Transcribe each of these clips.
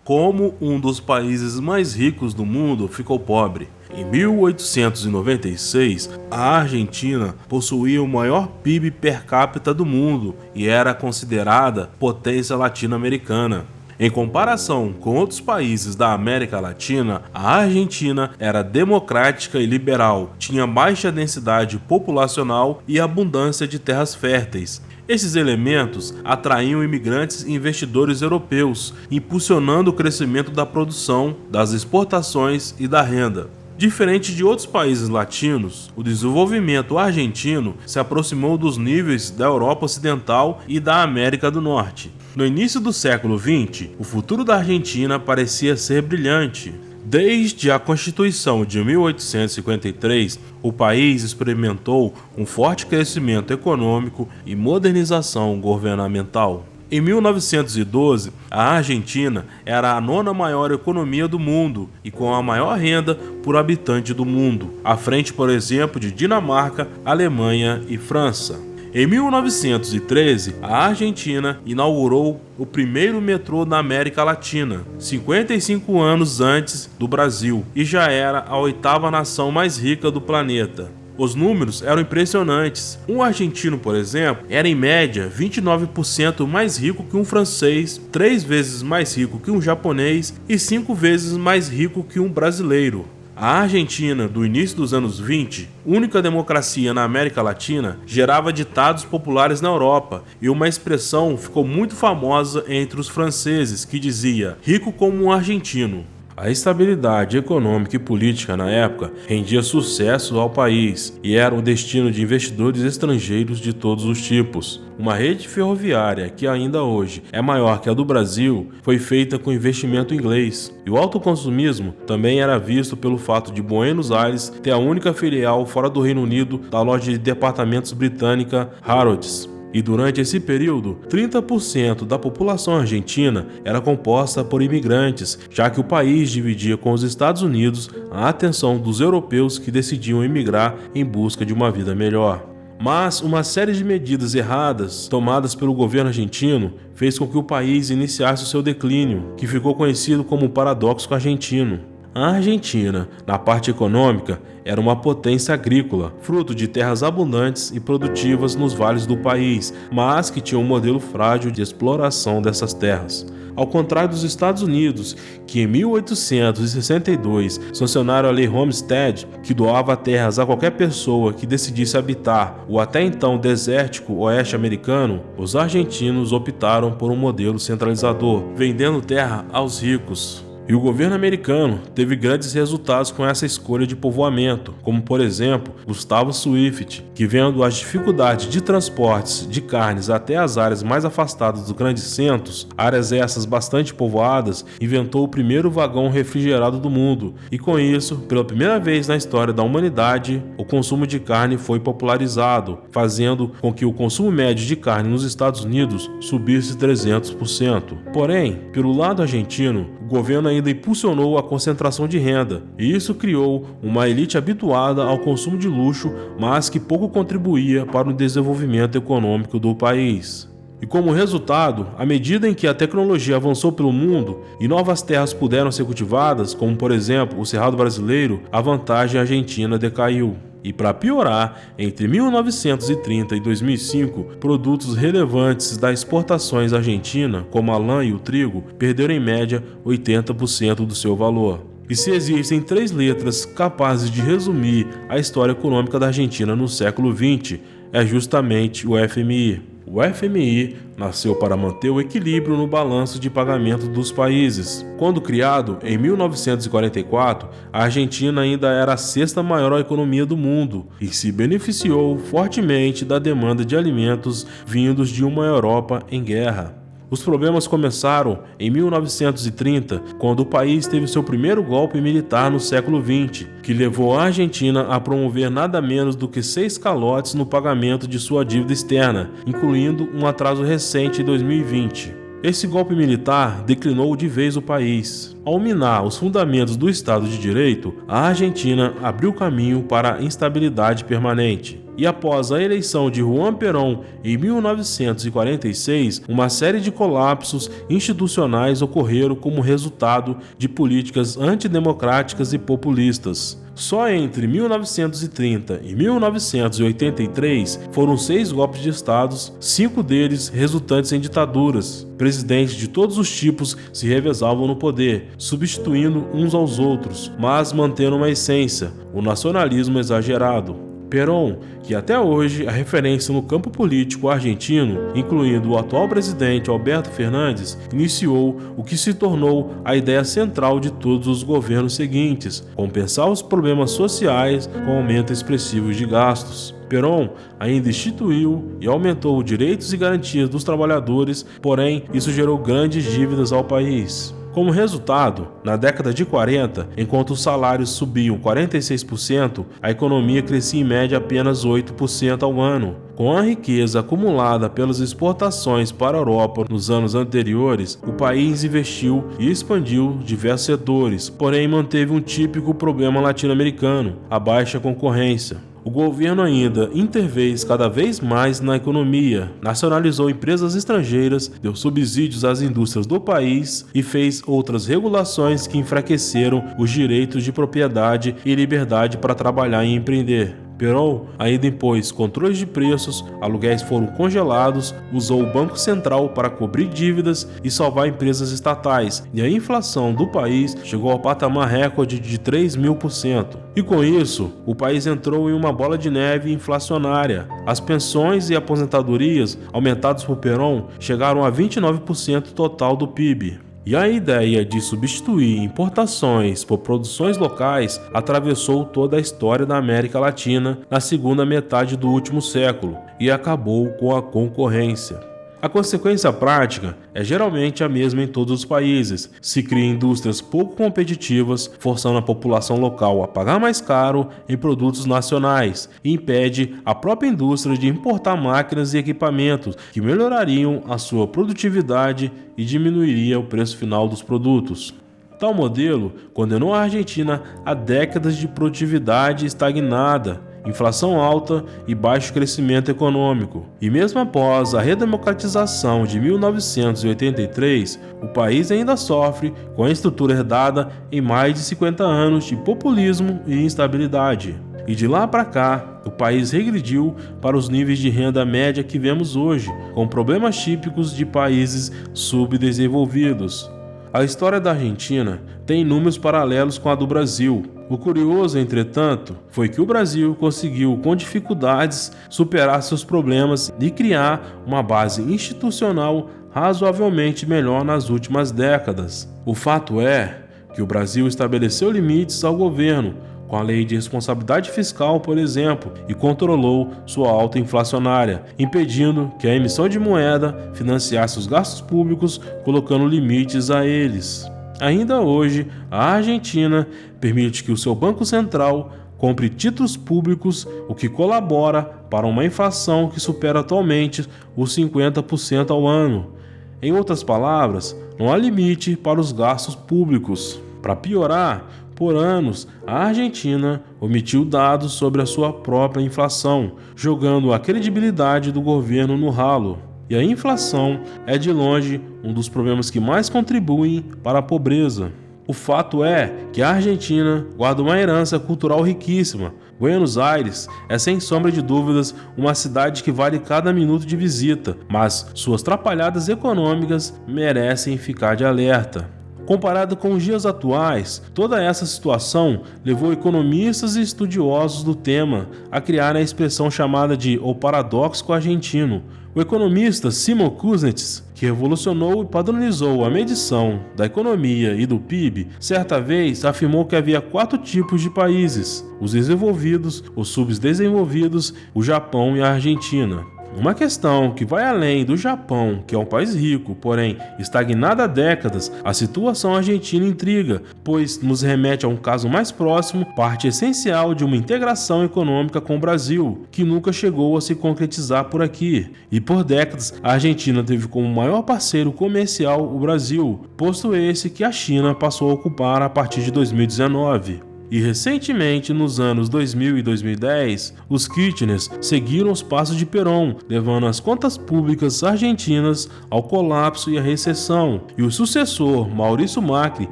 Como um dos países mais ricos do mundo ficou pobre. Em 1896, a Argentina possuía o maior PIB per capita do mundo e era considerada potência latino-americana. Em comparação com outros países da América Latina, a Argentina era democrática e liberal, tinha baixa densidade populacional e abundância de terras férteis. Esses elementos atraíam imigrantes e investidores europeus, impulsionando o crescimento da produção, das exportações e da renda. Diferente de outros países latinos, o desenvolvimento argentino se aproximou dos níveis da Europa Ocidental e da América do Norte. No início do século XX, o futuro da Argentina parecia ser brilhante. Desde a Constituição de 1853, o país experimentou um forte crescimento econômico e modernização governamental. Em 1912, a Argentina era a nona maior economia do mundo e com a maior renda por habitante do mundo, à frente, por exemplo, de Dinamarca, Alemanha e França. Em 1913, a Argentina inaugurou o primeiro metrô na América Latina, 55 anos antes do Brasil, e já era a oitava nação mais rica do planeta. Os números eram impressionantes. Um argentino, por exemplo, era em média 29% mais rico que um francês, 3 vezes mais rico que um japonês e 5 vezes mais rico que um brasileiro. A Argentina, do início dos anos 20, única democracia na América Latina, gerava ditados populares na Europa e uma expressão ficou muito famosa entre os franceses que dizia "rico como um argentino". A estabilidade econômica e política na época rendia sucesso ao país e era o destino de investidores estrangeiros de todos os tipos. Uma rede ferroviária que ainda hoje é maior que a do Brasil foi feita com investimento inglês. E o autoconsumismo também era visto pelo fato de Buenos Aires ter a única filial fora do Reino Unido da loja de departamentos britânica Harrods. E durante esse período, 30% da população argentina era composta por imigrantes, já que o país dividia com os Estados Unidos a atenção dos europeus que decidiam emigrar em busca de uma vida melhor. Mas uma série de medidas erradas tomadas pelo governo argentino fez com que o país iniciasse o seu declínio, que ficou conhecido como o paradoxo argentino. A Argentina, na parte econômica, era uma potência agrícola, fruto de terras abundantes e produtivas nos vales do país, mas que tinha um modelo frágil de exploração dessas terras. Ao contrário dos Estados Unidos, que em 1862 sancionaram a Lei Homestead, que doava terras a qualquer pessoa que decidisse habitar o até então desértico oeste americano, os argentinos optaram por um modelo centralizador, vendendo terra aos ricos. E o governo americano teve grandes resultados com essa escolha de povoamento, como por exemplo Gustavo Swift, que vendo as dificuldades de transportes de carnes até as áreas mais afastadas dos grandes centros, áreas essas bastante povoadas, inventou o primeiro vagão refrigerado do mundo, e com isso, pela primeira vez na história da humanidade, o consumo de carne foi popularizado, fazendo com que o consumo médio de carne nos Estados Unidos subisse 300%. Porém, pelo lado argentino, o governo ainda impulsionou a concentração de renda, e isso criou uma elite habituada ao consumo de luxo, mas que pouco contribuía para o desenvolvimento econômico do país. E como resultado, à medida em que a tecnologia avançou pelo mundo e novas terras puderam ser cultivadas, como por exemplo o Cerrado brasileiro, a vantagem argentina decaiu. E para piorar, entre 1930 e 2005, produtos relevantes das exportações argentinas, como a lã e o trigo, perderam em média 80% do seu valor. E se existem 3 letras capazes de resumir a história econômica da Argentina no século XX, é justamente o FMI. O FMI nasceu para manter o equilíbrio no balanço de pagamento dos países. Quando criado, em 1944, a Argentina ainda era a 6ª maior economia do mundo e se beneficiou fortemente da demanda de alimentos vindos de uma Europa em guerra. Os problemas começaram em 1930, quando o país teve seu primeiro golpe militar no século XX, que levou a Argentina a promover nada menos do que 6 calotes no pagamento de sua dívida externa, incluindo um atraso recente em 2020. Esse golpe militar declinou de vez o país. Ao minar os fundamentos do Estado de Direito, a Argentina abriu caminho para a instabilidade permanente. E após a eleição de Juan Perón em 1946, uma série de colapsos institucionais ocorreram como resultado de políticas antidemocráticas e populistas. Só entre 1930 e 1983 foram 6 golpes de Estado, 5 deles resultantes em ditaduras. Presidentes de todos os tipos se revezavam no poder, substituindo uns aos outros, mas mantendo uma essência, o nacionalismo exagerado. Perón, que até hoje é referência no campo político argentino, incluindo o atual presidente Alberto Fernandes, iniciou o que se tornou a ideia central de todos os governos seguintes: compensar os problemas sociais com aumento expressivo de gastos. Perón ainda instituiu e aumentou direitos e garantias dos trabalhadores, porém isso gerou grandes dívidas ao país. Como resultado, na década de 40, enquanto os salários subiam 46%, a economia crescia em média apenas 8% ao ano. Com a riqueza acumulada pelas exportações para a Europa nos anos anteriores, o país investiu e expandiu diversos setores, porém manteve um típico problema latino-americano: a baixa concorrência. O governo ainda interveio cada vez mais na economia, nacionalizou empresas estrangeiras, deu subsídios às indústrias do país e fez outras regulações que enfraqueceram os direitos de propriedade e liberdade para trabalhar e empreender. Perón ainda impôs controles de preços, aluguéis foram congelados, usou o Banco Central para cobrir dívidas e salvar empresas estatais, e a inflação do país chegou ao patamar recorde de 3.000%. E com isso, o país entrou em uma bola de neve inflacionária. As pensões e aposentadorias, aumentadas por Perón, chegaram a 29% total do PIB. E a ideia de substituir importações por produções locais atravessou toda a história da América Latina na segunda metade do último século e acabou com a concorrência. A consequência prática é geralmente a mesma em todos os países. Se cria indústrias pouco competitivas, forçando a população local a pagar mais caro em produtos nacionais, e impede a própria indústria de importar máquinas e equipamentos que melhorariam a sua produtividade e diminuiria o preço final dos produtos. Tal modelo condenou a Argentina a décadas de produtividade estagnada, inflação alta e baixo crescimento econômico. E mesmo após a redemocratização de 1983, o país ainda sofre com a estrutura herdada em mais de 50 anos de populismo e instabilidade. E de lá para cá, o país regrediu para os níveis de renda média que vemos hoje, com problemas típicos de países subdesenvolvidos. A história da Argentina tem inúmeros paralelos com a do Brasil. O curioso, entretanto, foi que o Brasil conseguiu, com dificuldades, superar seus problemas e criar uma base institucional razoavelmente melhor nas últimas décadas. O fato é que o Brasil estabeleceu limites ao governo, com a lei de responsabilidade fiscal, por exemplo, e controlou sua alta inflacionária, impedindo que a emissão de moeda financiasse os gastos públicos, colocando limites a eles. Ainda hoje, a Argentina permite que o seu Banco Central compre títulos públicos, o que colabora para uma inflação que supera atualmente os 50% ao ano. Em outras palavras, não há limite para os gastos públicos. Para piorar, por anos, a Argentina omitiu dados sobre a sua própria inflação, jogando a credibilidade do governo no ralo. E a inflação é de longe um dos problemas que mais contribuem para a pobreza. O fato é que a Argentina guarda uma herança cultural riquíssima. Buenos Aires é, sem sombra de dúvidas, uma cidade que vale cada minuto de visita, mas suas atrapalhadas econômicas merecem ficar de alerta. Comparado com os dias atuais, toda essa situação levou economistas e estudiosos do tema a criar a expressão chamada de o paradoxo argentino. O economista Simon Kuznets, que revolucionou e padronizou a medição da economia e do PIB, certa vez afirmou que havia 4 tipos de países: os desenvolvidos, os subdesenvolvidos, o Japão e a Argentina. Uma questão que vai além do Japão, que é um país rico, porém estagnado há décadas, a situação argentina intriga, pois nos remete a um caso mais próximo, parte essencial de uma integração econômica com o Brasil, que nunca chegou a se concretizar por aqui. E por décadas, a Argentina teve como maior parceiro comercial o Brasil, posto esse que a China passou a ocupar a partir de 2019. E recentemente, nos anos 2000 e 2010, os Kirchners seguiram os passos de Perón, levando as contas públicas argentinas ao colapso e à recessão. E o sucessor, Maurício Macri,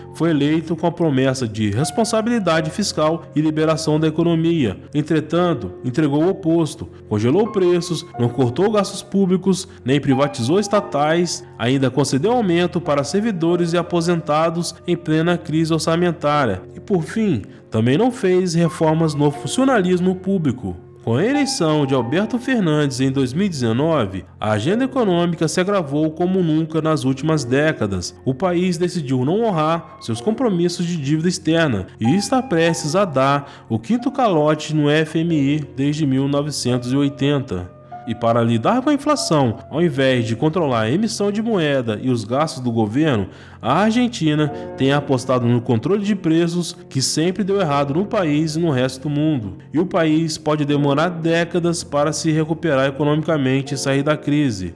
foi eleito com a promessa de responsabilidade fiscal e liberação da economia. Entretanto, entregou o oposto, congelou preços, não cortou gastos públicos, nem privatizou estatais, ainda concedeu aumento para servidores e aposentados em plena crise orçamentária. E por fim, também não fez reformas no funcionalismo público. Com a eleição de Alberto Fernandes em 2019, a agenda econômica se agravou como nunca nas últimas décadas. O país decidiu não honrar seus compromissos de dívida externa e está prestes a dar o quinto calote no FMI desde 1980. E para lidar com a inflação, ao invés de controlar a emissão de moeda e os gastos do governo, a Argentina tem apostado no controle de preços, que sempre deu errado no país e no resto do mundo. E o país pode demorar décadas para se recuperar economicamente e sair da crise.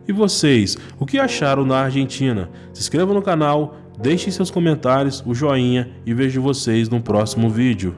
E vocês, o que acharam da Argentina? Se inscrevam no canal, deixem seus comentários, o joinha e vejo vocês no próximo vídeo.